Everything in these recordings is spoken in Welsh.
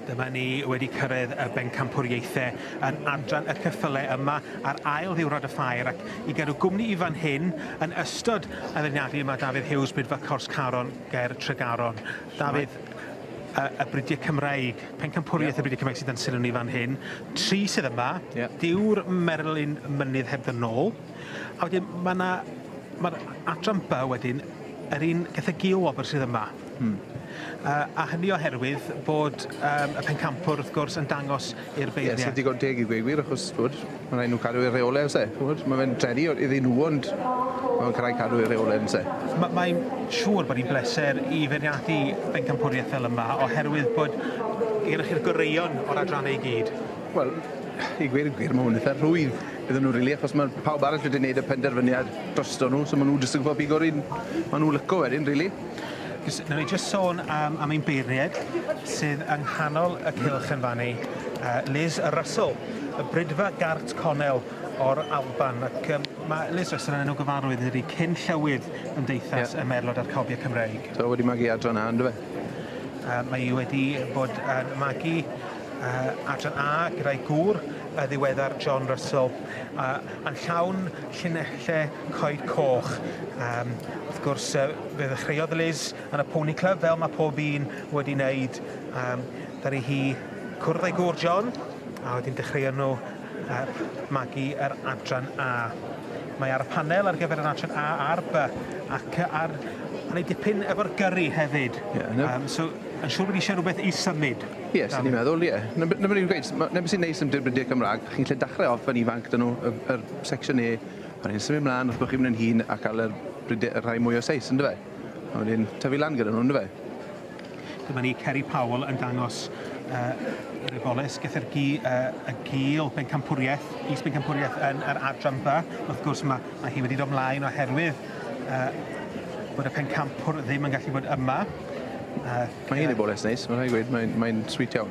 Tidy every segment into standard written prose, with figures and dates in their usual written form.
Dyma ni wedi cyrraedd y Pencampwriaethau yn adran y ceffylau yma ar ail ddiwrnod y ffair ac I gadw gwmni I fan hyn yn ystod y ddeniadu yma Dafydd Hughes brydfa Cors Caron ger Tregaron. Dafydd, y Brydiau Cymreig, Pencampwriaeth y Brydiau Cymreig sydd yn sylw ni fan hyn. 3 sydd yma, diw'r Merlin mynydd heb ddyn nôl. A wedyn mae'r adran by wedyn yr un gethau gil wobr sydd yma. A hynny oherwydd bod y Pencampwr wrth gwrs yn dangos i'r beirniau. Ie, sy'n digon teg I gweud wir, achos mae rhaid nhw cadw i'r reolau, mae fe'n trenu iddyn nhw, ond mae'n cael cadw i'r reolau. Mae'n siŵr bod hi'n bleser I feirniadu Pencampwriaeth fel yma, oherwydd bod gennych chi'r goreuon o'r adrannau I gyd. Wel, I gweud y gwir, mae hwn eitha rhwydd iddyn nhw, rili, achos mae pawb arall wedi gwneud y penderfyniad drosto nhw, so mae nhw jyst yn gwybod bigo'r un mae nhw'n lyco wedyn, rili. Nawr ni jyst sôn am ein beirniad sydd yng nghanol y cylch yn fan Liz Russell, y brydfa Gart Connell o'r Alban. Ac mae Liz Russell yn enw gyfarwydd ydy cyn llywydd ymdeithas y Merlod a'r Cofiau Cymreig. So wedi magu adran A, ynddo fe? Mae I wedi bod yn magu adran A gyda'i gŵr y ddiweddar John Russell yn llawn llinellau coed coch. Wrth gwrs, fe ddechreuodd Liz yn y Pony Club fel mae pob un wedi wneud. Ddaru hi cwrdd â'i gŵr John a wedyn dechreuon nhw magu yr adran A. Mae ar y panel ar gyfer yr adran A a'r B ac ar yn ei dipyn efo'r gyrru hefyd. So, yn siŵr bod eisiau rhywbeth I symud. Ie, sy'n ni'n meddwl, ie. Na beth ni'n gweud, na sy'n neis am Brydiau Cymraeg, chi'n lle dechrau off yn ifanc dyn nhw, yr section A, pan ni'n symud mlaen, os bych chi'n mynd yn hun a cael y rhai mwy o seis, ynddo fe? A wedyn tyfu lan gyda nhw, ynddo fe? Dyma ni Ceri Powell yn dangos yr ebolus, gethau'r gil Pencampwriaeth, is Pencampwriaeth yn yr adran B. Wrth gwrs mae hi wedi dod ymlaen oherwydd bod y Pencampwr ddim yn gallu bod yma. Mae hi'n ebolus neis, mae'n rhaid gweud, mae'n sweet iawn.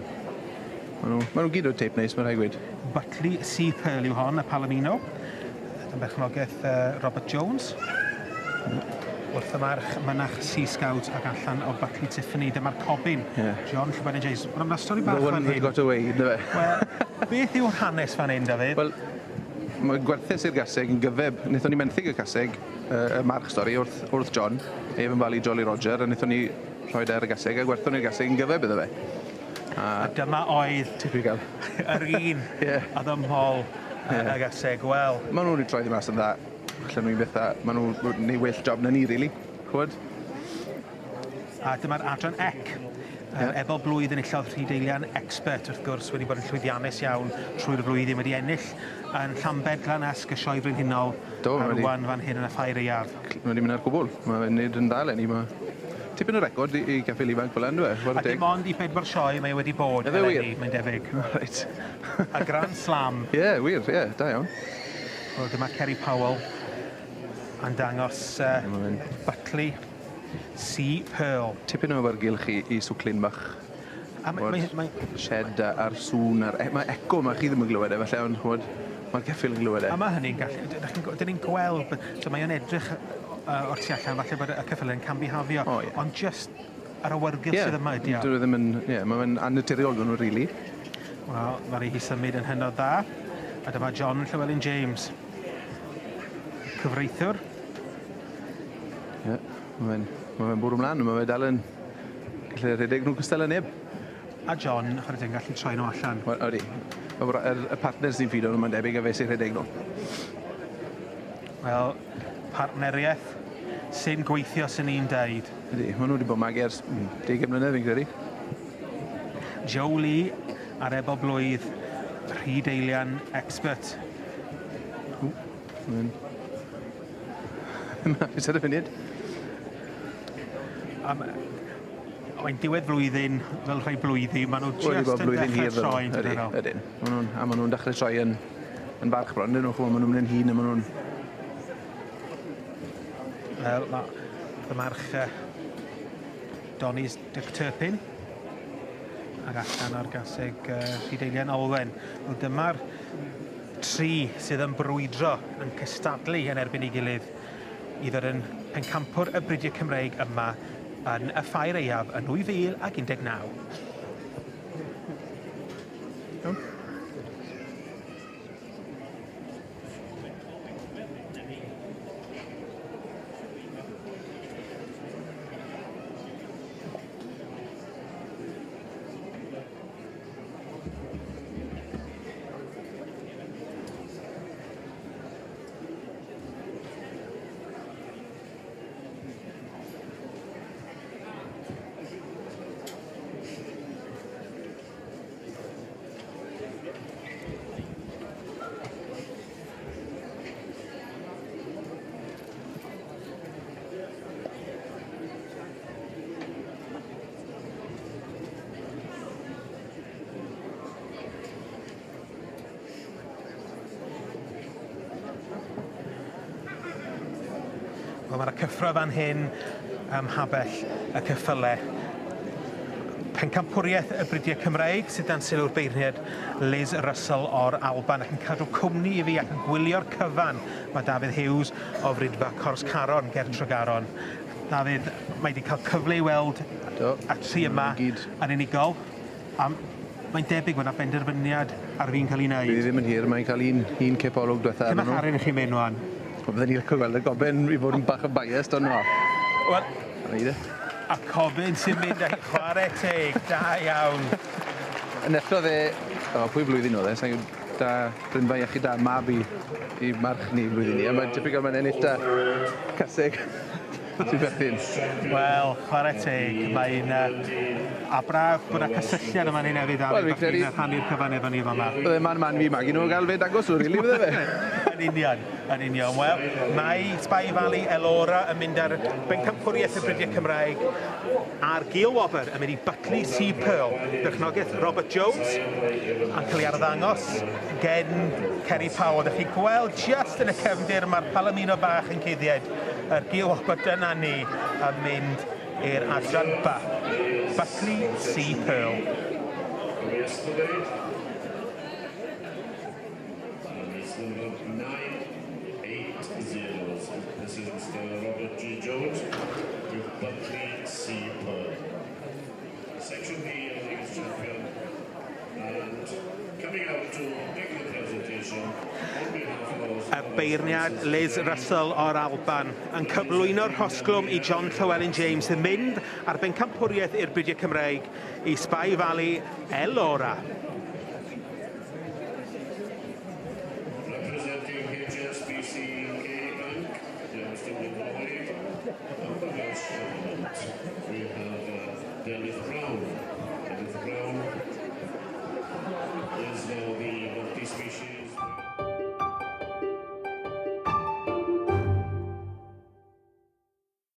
Mae nhw gyd o'r teip neis, mae'n rhaid gweud. Butley Sea Pearl yw hon, y Palomino. Dyma berchnogaeth Robert Jones. Wrth y mynach Sea Scout ac allan o Butley Tiffany. Dyma'r cobin, John Llywelyn James. Mae'n stori bach fan hyn. No one got away, ynddo fe? Beth yw'r hanes fan hyn, Dafydd? Wel, mae gwerthes i'r gaseg yn gyfeb. Wnaethon ni menthyg y gaseg, y march stori, wrth John, ef yn falu Jolly Roger, a wnaethon ni rhoi ar y gaseg a gwerthon ni'r gaseg yn gyfeb iddo fe. A dyma oedd typical yr un a ddymhol y gaseg. Wel, maen nhw wedi troi ddim mas yn dda. Allan nhw'n beth dda. Maen nhw'n gwneud well job na ni, really. Chwyd? A dyma'r adran ec. Ebol blwydd yn illodd Rhydeilian expert wrth gwrs wedi bod yn llwyddiannus iawn trwy'r flwyddyn wedi ennill yn Llanbedlan esg y sioe frenhinol a rwan fan hyn yn y ffair eiaf. Mae wedi mynd ar gwbl. Mae'n neud yn dal enni. Tipyn o record I Caffi Ifanc fel ynddo fe? A dim ond I 4 sioe mae wedi bod eleni, mae'n debyg. Right. A Grand Slam. Ie, wir, da iawn. Wel, dyma Ceri Powell yn dangos Butley Sea Pearl. Tipyn o fargylch I swclyn bach. Shed a'r sŵn, mae eco mae chi ddim yn glywed falle, ond mae'r ceffil yn glywed A mae hynny'n gallu, dyn ni'n gweld, so mae'n edrych o'r tu allan, falle bod y ceffil yn cambihafio, ond just ar awyrgylch sydd yma ydi. Dwi ddim yn, mae'n annaturiol dyn nhw, really. Wel, mae hi symud yn hynod dda, a dyma John Llywelyn James. Cyfreithwr. Ie, mae'n bwrw ymlaen, mae dal yn gallu rhedeg nhw'n cystal yn neb. A John, chwarae yn gallu troi nhw allan. Wel, ydy. Y partners ni'n ffido nhw, mae'n debyg a fe sy'n rhedeg nhw. Wel, partneriaeth sy'n gweithio sy'n ni'n deud. Ydy, maen nhw wedi bod mag ers 10 mlynedd fi'n credu. Joe Lee ar ebol blwydd, Rhydeilian expert. Beth ydych funud? Mae'n diwedd blwyddyn, fel rhai blwyddi, maen nhw just yn dechrau troi'n dydyn nhw. Ydyn. A maen nhw'n dechrau troi yn barch bron, dyn nhw, maen nhw'n mynd yn hun, a maen nhw'n... Wel, y march Donny's Dick Turpin, ac allan o'r gaseg Rhydeilian Olwen. Wel, dyma'r 3 sydd yn brwydro yn cystadlu yn erbyn ei gilydd I ddod yn Pencampwr y Brydiau Cymreig yma yn y ffair eiaf yn 2019. Wel, mae'r cyffro fan hyn ym mhabell y ceffylau. Pencampwriaeth y Brydiau Cymreig sydd dan sylw'r beirniad Liz Russell o'r Alban ac yn cadw cwmni i fi ac yn gwylio'r cyfan mae Dafydd Hughes o frydfa Cors Caron, ger Tregaron. Dafydd, mae wedi cael cyfle i weld y tri yma yn unigol. Mae'n debyg bod yna benderfyniad ar fi'n cael ei wneud. Bydd ddim yn hir, mae'n cael un cipolwg diwethaf. Lle mae Harin i chi mynd wan? Byddwn ni'n licio gweld y goben i fod yn bach o biased o'n nhw. Wel, a Cobyn sy'n mynd â'i chwarae teg, da iawn. Yn eto dde, pwy blwyddyn oedd e, sa'n da brynfa iechyd da mab i march ni blwyddyn ni, a mae'n debyg am ennill da caseg sy'n berthyn. Wel, chwarae teg, mae'n a braf bod yna cysylltiad yma ni nefyd a fi'n rhannu'r cyfan efo ni fama. Bydde man fi mag i nhw gael fe dangos o'r rili, bydde fe? Yn union, yn union. Wel, mae Spy Valley Elora yn mynd ar Pencampwriaeth y Brydiau Cymraeg a'r Gil Wobr yn mynd i Buckley Sea Pearl. Dychnogaeth Robert Jones yn cael ei arddangos gen Kerry Powell. Ydych chi'n gweld just yn y cefndir mae'r Palomino bach yn cuddiad. Yr Gil Wobr dyna ni yn mynd i'r adran ba. Buckley Sea Pearl. This is Mr. Robert G. Jones with Buckley Sea Pearl. Section B of the English champion, and coming out to make the presentation on behalf of Y beirniad Liz Russell o'r Alban yn cyflwyno'r rhosglwm i John Llewellyn James yn mynd ar Pencampwriaeth i'r Brydiau Cymreig i Spy Valley Elora. representing HSBC Bank, Mr. Willie, and the Welsh government. We have Dennis Brown.